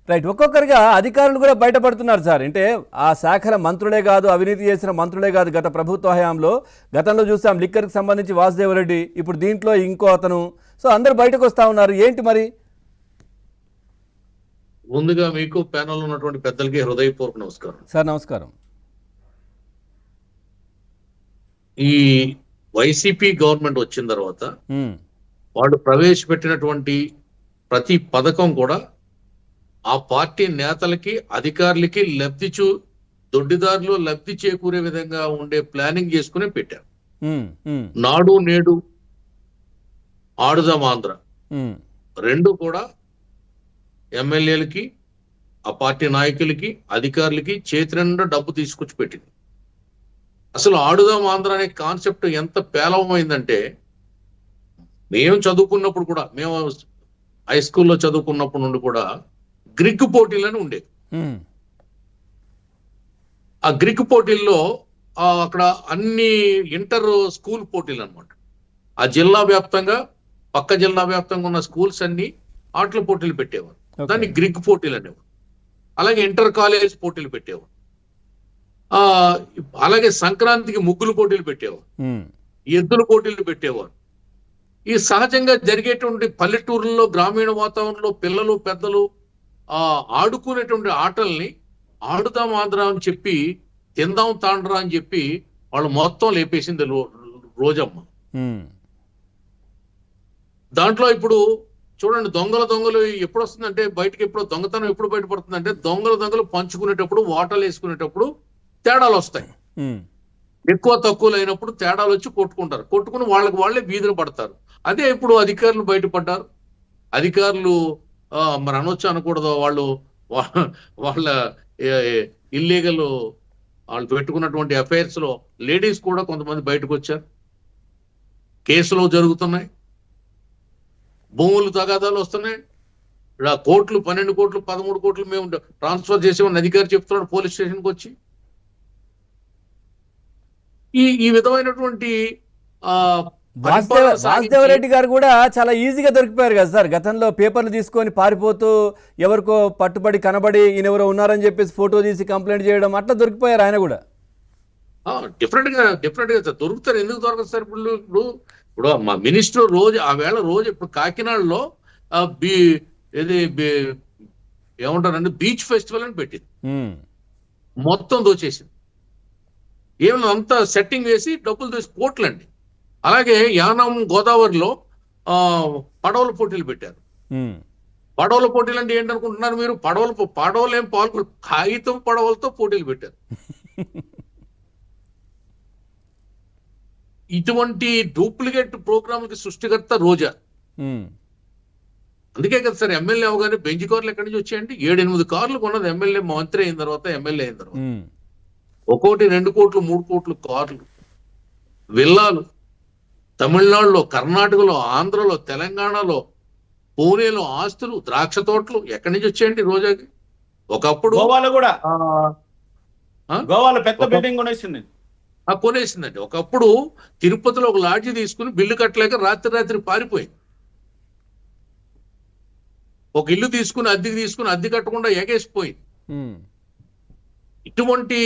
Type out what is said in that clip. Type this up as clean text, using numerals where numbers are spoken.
Right. ఒక్కొక్కరిగా అధికారులు కూడా బయటపడుతున్నారు సార్. అంటే ఆ శాఖల మంత్రులే కాదు, అవినీతి చేసిన మంత్రులే కాదు. గత ప్రభుత్వ హయాంలో గతంలో చూసాం లిక్కర్కి సంబంధించి వాసుదేవరెడ్డి, ఇప్పుడు దీంట్లో ఇంకో అతను. సో అందరు బయటకు వస్తూ ఉన్నారు. ఏంటి మరి? ముందుగా మీకు ప్యానల్ ఉన్నటువంటి పెద్దలకి హృదయపూర్వక నమస్కారం సార్. నమస్కారం. ఈ వైసీపీ గవర్నమెంట్ వచ్చిన తర్వాత వాళ్ళు ప్రవేశపెట్టినటువంటి ప్రతి పథకం కూడా ఆ పార్టీ నేతలకి అధికారులకి దొడ్డిదారులు లబ్ధి చేకూరే విధంగా ఉండే ప్లానింగ్ చేసుకుని పెట్టారు. నాడు నేడు, ఆడుదాం ఆంధ్ర రెండు కూడా ఎమ్మెల్యేలకి, ఆ పార్టీ నాయకులకి, అధికారులకి చేతి నిండా డబ్బు తీసుకొచ్చి పెట్టింది. అసలు ఆడుదాం ఆంధ్ర అనే కాన్సెప్ట్ ఎంత పేలవమైందంటే, మేము చదువుకున్నప్పుడు కూడా, మేము హై స్కూల్లో చదువుకున్నప్పుడు నుండి కూడా గ్రిగ్ పోటీలని ఉండేవి. ఆ గ్రిగ్ పోటీల్లో అక్కడ అన్ని ఇంటర్ స్కూల్ పోటీలు అనమాట. ఆ జిల్లా వ్యాప్తంగా, పక్క జిల్లా వ్యాప్తంగా ఉన్న స్కూల్స్ అన్ని ఆటల పోటీలు పెట్టేవారు. దాన్ని గ్రిగ్ పోటీలు అనేవారు. అలాగే ఇంటర్ కాలేజ్ పోటీలు పెట్టేవారు. అలాగే సంక్రాంతికి ముగ్గులు పోటీలు పెట్టేవారు, ఎద్దుల పోటీలు పెట్టేవారు. ఈ సహజంగా జరిగేటువంటి పల్లెటూరుల్లో, గ్రామీణ వాతావరణంలో పిల్లలు పెద్దలు ఆడుకునేటువంటి ఆటల్ని ఆడుదాం ఆంధ్ర అని చెప్పి, తిందాం తాండ్రా అని చెప్పి వాళ్ళు మొత్తం లేపేసింది రోజమ్మ. దాంట్లో ఇప్పుడు చూడండి, దొంగలు ఎప్పుడు వస్తుందంటే బయటకి, ఎప్పుడు దొంగతనం ఎప్పుడు బయటపడుతుందంటే, దొంగలు పంచుకునేటప్పుడు, వాటలు వేసుకునేటప్పుడు తేడాలు వస్తాయి. ఎక్కువ తక్కువలు అయినప్పుడు తేడాలు వచ్చి కొట్టుకుంటారు. కొట్టుకుని వాళ్ళే వీధిని పడతారు. అదే ఇప్పుడు అధికారులు బయటపడ్డారు. అధికారులు మరి అనొచ్చు అనకూడదు, వాళ్ళ ఇల్లీగల్ వాళ్ళు పెట్టుకున్నటువంటి అఫైర్స్ లో లేడీస్ కూడా కొంతమంది బయటకు వచ్చారు. కేసులు జరుగుతున్నాయి, భూములు తగాదాలు వస్తున్నాయి. కోట్లు, 12 కోట్లు 13 కోట్లు మేము ట్రాన్స్ఫర్ చేసామని అధికారి చెప్తున్నాడు పోలీస్ స్టేషన్కి వచ్చి. ఈ విధమైనటువంటి వాసుదేవరెడ్డి గారు కూడా చాలా ఈజీగా దొరికిపోయారు కదా సార్. గతంలో పేపర్లు తీసుకొని పారిపోతూ ఎవరికో పట్టుబడి కనబడి ఈయనెవరో ఉన్నారని చెప్పేసి ఫోటో తీసి కంప్లైంట్ చేయడం, అట్లా దొరికిపోయారు ఆయన కూడా. డిఫరెంట్ గా దొరుకుతారు. ఎందుకు దొరకదు సార్? ఇప్పుడు మా మినిస్టర్ రోజు ఇప్పుడు కాకినాడలో ఏమంటారంటే బీచ్ ఫెస్టివల్ అని పెట్టింది. మొత్తం దోచేసింది. ఏమన్నా అంతా సెట్టింగ్ వేసి డబ్బులు తీసి కోట్లండి. అలాగే యానం గోదావరిలో పడవల పోటీలు పెట్టారు. పడవల పోటీలు అంటే ఏంటనుకుంటున్నారు మీరు? పడవలు ఏం కాగితం పడవలతో పోటీలు పెట్టారు. ఇటువంటి డూప్లికేట్ ప్రోగ్రాంకి సృష్టికర్త రోజా. అందుకే కదా సార్ ఎమ్మెల్యే అవగానే బెంచ్ కార్లు ఎక్కడి నుంచి వచ్చాయండి? 7-8 కార్లు కొన్నది ఎమ్మెల్యే, మంత్రి అయిన తర్వాత, ఎమ్మెల్యే అయిన తర్వాత. 1 కోటి 2 కోట్లు 3 కోట్లు కార్లు, విల్లాలు తమిళనాడులో, కర్ణాటకలో, ఆంధ్రలో, తెలంగాణలో, పూణేలో ఆస్తులు, ద్రాక్ష తోటలు ఎక్కడి నుంచి వచ్చాయండి రోజాకి? ఒకప్పుడు గోవాలో కూడా గోవాలో పెద్ద బిల్డింగ్ కొనేసిందండి. ఒకప్పుడు తిరుపతిలో ఒక లాడ్జి తీసుకుని బిల్లు కట్టలేక రాత్రి పారిపోయింది. ఒక ఇల్లు తీసుకుని అద్దెకి కట్టకుండా ఎగేసిపోయింది. ఇటువంటి